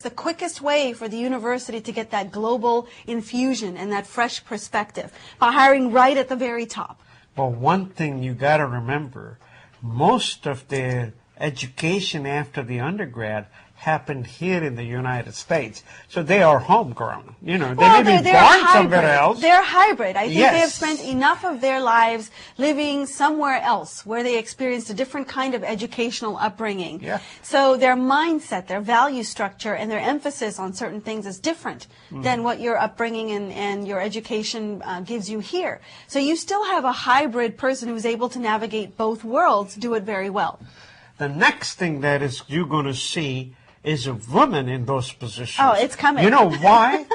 The quickest way for the university to get that global infusion and that fresh perspective by hiring right at the very top. Well, one thing you got to remember, most of the education after the undergrad happened here in the United States. So they are homegrown. You know, they may be born somewhere else. They're hybrid. I think they have spent enough of their lives living somewhere else where they experienced a different kind of educational upbringing. Yeah. So their mindset, their value structure, and their emphasis on certain things is different than what your upbringing and your education gives you here. So you still have a hybrid person who's able to navigate both worlds, do it very well. The next thing that is you're going to see is a woman in those positions. Oh, it's coming. You know why?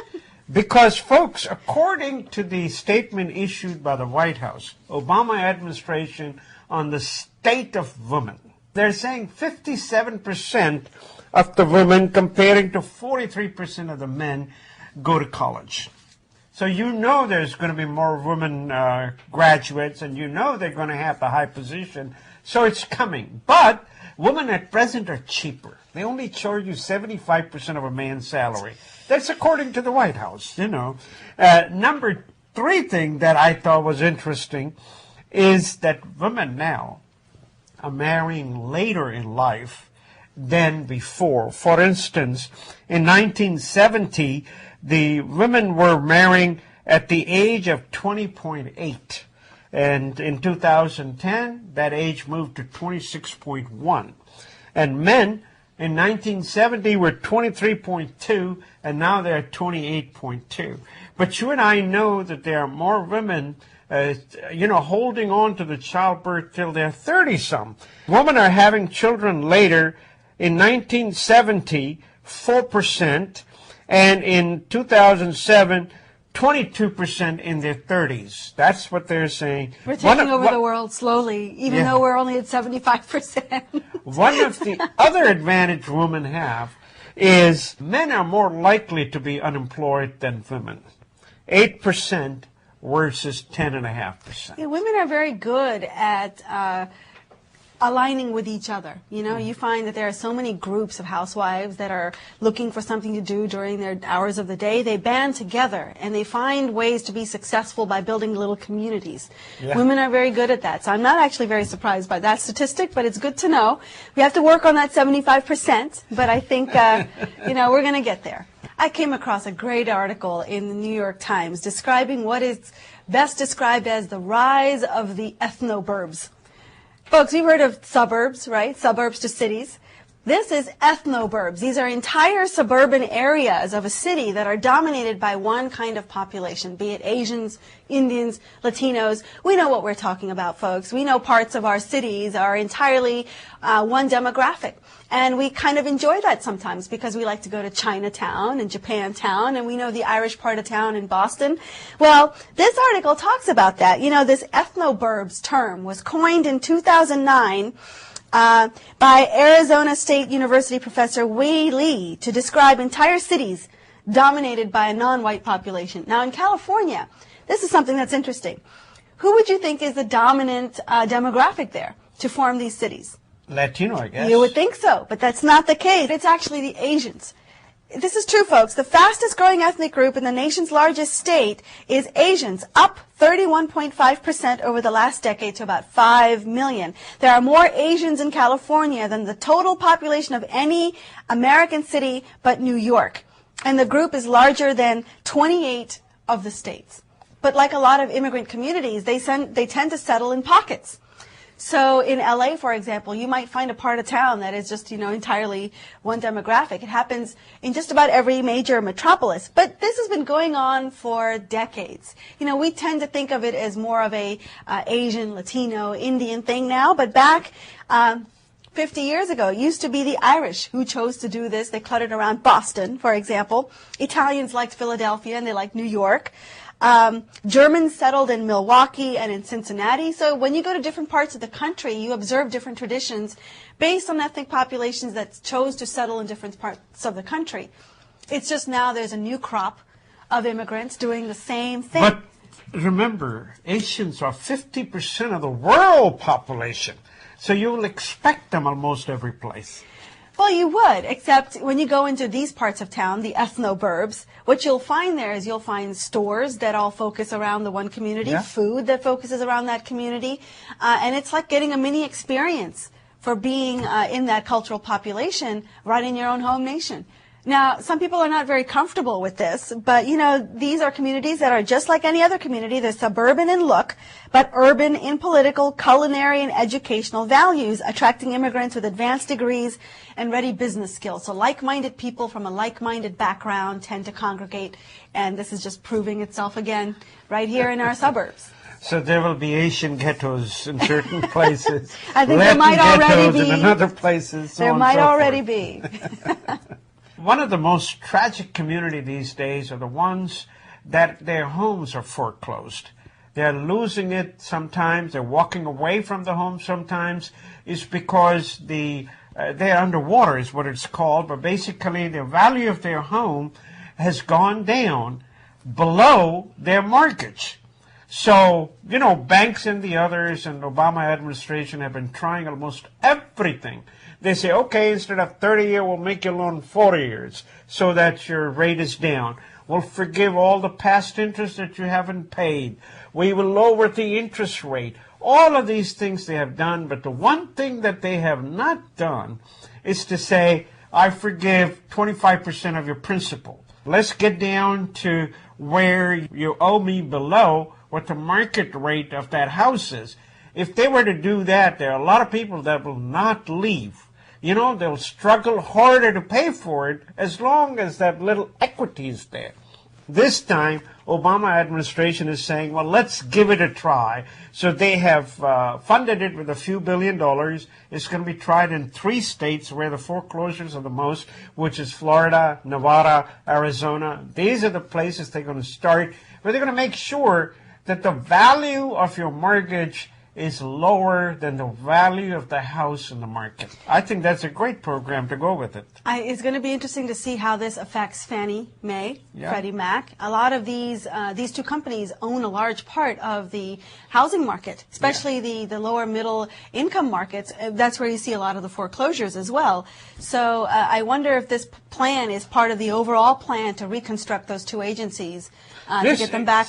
Because, folks, according to the statement issued by the White House, Obama administration on the state of women, they're saying 57% of the women comparing to 43% of the men go to college. So you know there's going to be more women graduates, and you know they're going to have the high position. So it's coming. But women at present are cheaper. They only charge you 75% of a man's salary. That's according to the White House, you know. Number three thing that I thought was interesting is that women now are marrying later in life than before. For instance, in 1970, the women were marrying at the age of 20.8. And in 2010, that age moved to 26.1. And men in 1970 were 23.2, and now they're at 28.2. But you and I know that there are more women, holding on to the childbirth till they're 30-some. Women are having children later. In 1970, 4%, and in 2007, 22% in their 30s. That's what they're saying. We're taking over the world slowly, even though we're only at 75%. One of the other advantage women have is men are more likely to be unemployed than women. 8% versus 10.5%. Yeah, women are very good at aligning with each other. You know, you find that there are so many groups of housewives that are looking for something to do during their hours of the day. They band together and they find ways to be successful by building little communities. Yeah. Women are very good at that. So I'm not actually very surprised by that statistic, but it's good to know. We have to work on that 75%, but I think, we're going to get there. I came across a great article in the New York Times describing what is best described as the rise of the ethnoburbs. Folks, you've heard of suburbs, right? Suburbs to cities. This is ethnoburbs. These are entire suburban areas of a city that are dominated by one kind of population, be it Asians, Indians, Latinos. We know what we're talking about, folks. We know parts of our cities are entirely one demographic. And we kind of enjoy that sometimes because we like to go to Chinatown and Japantown, and we know the Irish part of town in Boston. Well, this article talks about that. You know, this ethnoburbs term was coined in 2009 by Arizona State University professor Wei Li to describe entire cities dominated by a non-white population. Now, in California, this is something that's interesting. Who would you think is the dominant demographic there to form these cities? Latino, I guess. You would think so, but that's not the case. It's actually the Asians. This is true, folks. The fastest growing ethnic group in the nation's largest state is Asians, up 31.5% over the last decade to about 5 million. There are more Asians in California than the total population of any American city but New York. And the group is larger than 28 of the states. But like a lot of immigrant communities, they tend to settle in pockets. So in LA, for example, you might find a part of town that is just, entirely one demographic. It happens in just about every major metropolis. But this has been going on for decades. We tend to think of it as more of a Asian, Latino, Indian thing now. But back 50 years ago, it used to be the Irish who chose to do this. They cluttered around Boston, for example. Italians liked Philadelphia and they liked New York. Germans settled in Milwaukee and in Cincinnati. So when you go to different parts of the country, you observe different traditions based on ethnic populations that chose to settle in different parts of the country. It's just now there's a new crop of immigrants doing the same thing. But remember, Asians are 50% of the world population. So you'll expect them almost every place. Well, you would, except when you go into these parts of town, the ethnoburbs, what you'll find there is you'll find stores that all focus around the one community, food that focuses around that community, and it's like getting a mini experience for being in that cultural population right in your own home nation. Now, some people are not very comfortable with this, but, you know, these are communities that are just like any other community. They're suburban in look, but urban in political, culinary, and educational values, attracting immigrants with advanced degrees and ready business skills. So like-minded people from a like-minded background tend to congregate, and this is just proving itself again right here in our suburbs. So there will be Asian ghettos in certain places. I think Latin there might already be. in other places. So there might already be. One of the most tragic community these days are the ones that their homes are foreclosed. They're losing it sometimes. They're walking away from the home sometimes. It's because they're underwater is what it's called, but basically the value of their home has gone down below their mortgage. So, you know, banks and the others and the Obama administration have been trying almost everything. They say, okay, instead of 30 years, we'll make your loan 40 years so that your rate is down. We'll forgive all the past interest that you haven't paid. We will lower the interest rate. All of these things they have done, but the one thing that they have not done is to say, I forgive 25% of your principal. Let's get down to where you owe me below what the market rate of that house is. If they were to do that, there are a lot of people that will not leave. You know, they'll struggle harder to pay for it as long as that little equity is there. This time, Obama administration is saying, well, let's give it a try. So they have funded it with a few $1 billion. It's going to be tried in 3 states where the foreclosures are the most, which is Florida, Nevada, Arizona. These are the places they're going to start, where they're going to make sure that the value of your mortgage is lower than the value of the house in the market. I think that's a great program to go with it. It's going to be interesting to see how this affects Fannie Mae, Freddie Mac. A lot of these 2 companies own a large part of the housing market, especially the lower middle income markets. That's where you see a lot of the foreclosures as well. So I wonder if this plan is part of the overall plan to reconstruct those 2 agencies to get them back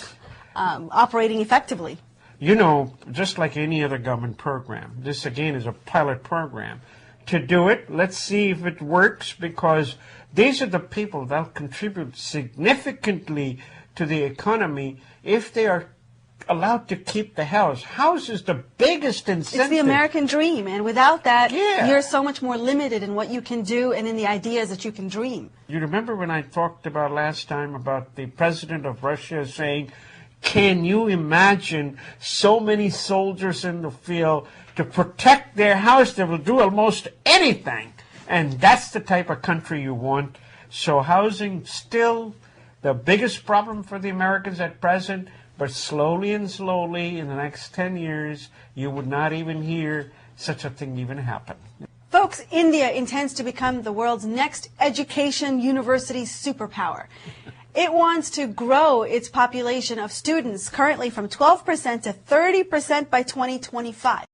operating effectively. You know, just like any other government program, this again is a pilot program. To do it, let's see if it works, because these are the people that will contribute significantly to the economy if they are allowed to keep the house. House is the biggest incentive. It's the American dream, and without that, you're so much more limited in what you can do and in the ideas that you can dream. You remember when I talked about last time about the president of Russia saying, can you imagine so many soldiers in the field to protect their house? They will do almost anything. And that's the type of country you want. So housing still the biggest problem for the Americans at present, but slowly and slowly in the next 10 years, you would not even hear such a thing even happen. Folks, India intends to become the world's next education university superpower. It wants to grow its population of students currently from 12% to 30% by 2025.